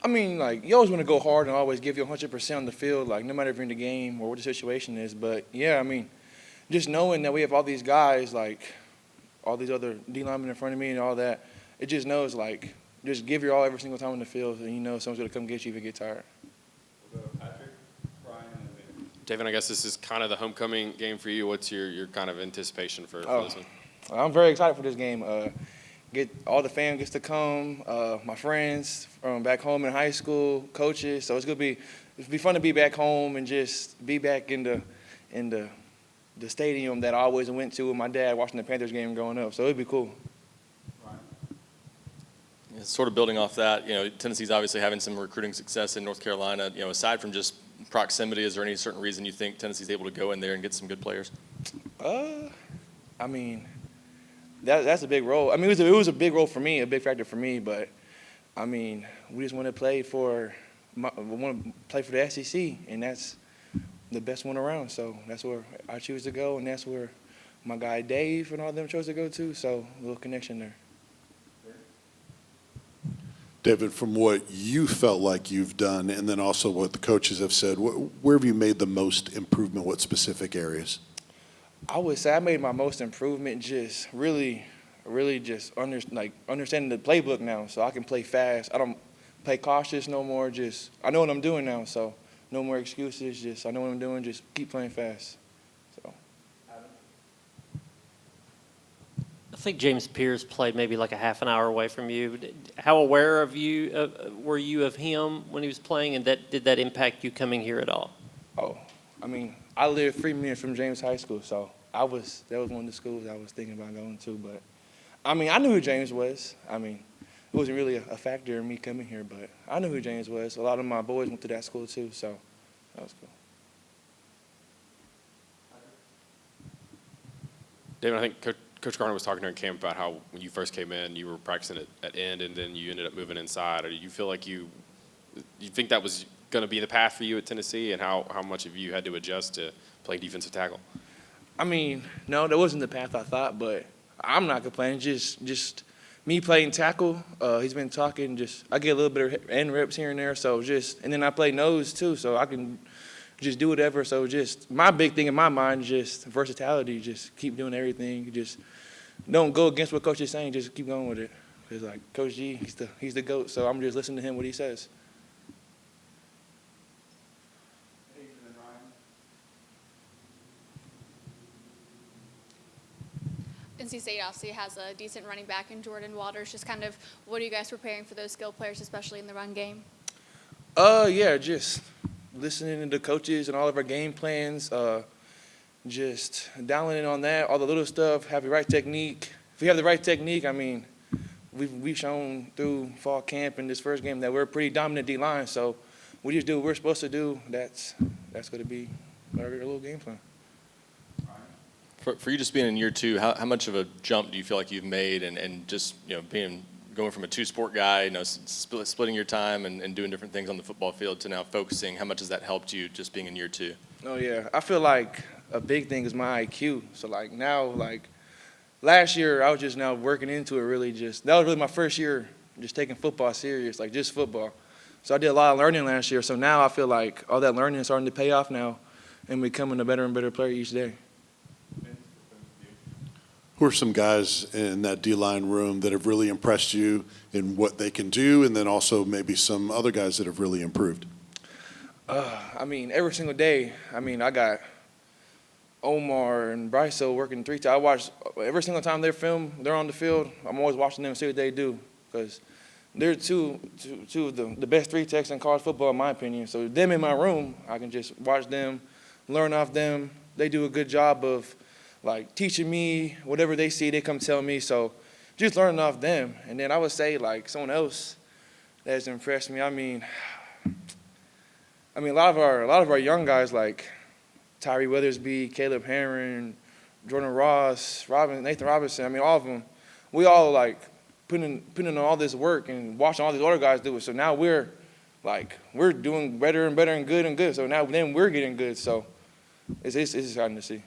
I mean, like, you always want to go hard and always give you 100% on the field, like, no matter if you're in the game or what the situation is. But, yeah, I mean, just knowing that we have all these guys, like, all these other D linemen in front of me and all that, it just knows, like, just give your all every single time on the field, and you know someone's going to come get you if you get tired. We'll go Patrick, Brian, and then Daevin, I guess this is kind of the homecoming game for you. What's your kind of anticipation for this one? I'm very excited for this game. Get all the fans gets to come, my friends from back home in high school, coaches. So it'll be fun to be back home and just be back in the stadium that I always went to with my dad watching the Panthers game growing up. So it'd be cool. Yeah, sort of building off that, Tennessee's obviously having some recruiting success in North Carolina. Aside from just proximity, is there any certain reason you think Tennessee's able to go in there and get some good players? I mean, that's a big role. I mean, it was a big role for me, a big factor for me. But I mean, we just want to play for the SEC, and that's the best one around. So that's where I choose to go, and that's where my guy Dave and all them chose to go to. So a little connection there. David, from what you felt like you've done, and then also what the coaches have said, where have you made the most improvement? What specific areas? I would say I made my most improvement just really just understanding the playbook now, so I can play fast. I don't play cautious no more. Just I know what I'm doing now, so no more excuses. Just I know what I'm doing. Just keep playing fast. So. I think James Pierce played maybe like a half an hour away from you. How aware were you of him when he was playing, and did that impact you coming here at all? Oh, I mean, I lived 3 minutes from James High School, so that was one of the schools I was thinking about going to. But I mean, I knew who James was. I mean, it wasn't really a factor in me coming here, but I knew who James was. A lot of my boys went to that school too, so that was cool. David, I think Coach Garner was talking during camp about how when you first came in, you were practicing at end, and then you ended up moving inside. Or do you feel like you think that was going to be the path for you at Tennessee, and how much of you had to adjust to play defensive tackle? I mean, no, that wasn't the path I thought, but I'm not complaining. Just me playing tackle. He's been talking. Just I get a little bit of end reps here and there, so and then I play nose too, so I can just do whatever. So just my big thing in my mind is just versatility. Just keep doing everything. Just don't go against what coach is saying. Just keep going with it. Because like Coach G, he's the GOAT. So I'm just listening to him what he says. NC State obviously has a decent running back in Jordan Waters. Just kind of, what are you guys preparing for those skill players, especially in the run game? Yeah, just listening to the coaches and all of our game plans. Just dialing in on that, all the little stuff. Have the right technique. If we have the right technique, I mean, we've shown through fall camp in this first game that we're a pretty dominant D line. So we just do what we're supposed to do. That's going to be our little game plan. For you just being in year two, how much of a jump do you feel like you've made, and just going from a two-sport guy, splitting your time and doing different things on the football field to now focusing? How much has that helped you just being in year two? Oh yeah, I feel like a big thing is my IQ. So like now, like last year, I was just now working into it. That was really my first year just taking football serious, like just football. So I did a lot of learning last year. So now I feel like all that learning is starting to pay off now, and becoming a better and better player each day. Who are some guys in that D-line room that have really impressed you in what they can do, and then also maybe some other guys that have really improved? I mean, every single day, I got Omar and Bryso working 3 times. I watch every single time they're on the field, I'm always watching them and see what they do, because they're two of the best 3 techs in college football, in my opinion. So them in my room, I can just watch them, learn off them. They do a good job of like teaching me whatever they see, they come tell me. So just learning off them. And then I would say like someone else that's impressed me. I mean, a lot of our young guys like Tyree Weathersby, Caleb Herron, Jordan Ross, Nathan Robinson. All of them. We all like putting in all this work and watching all these other guys do it. So now we're doing better and better and good. So now then we're getting good. So it's exciting to see.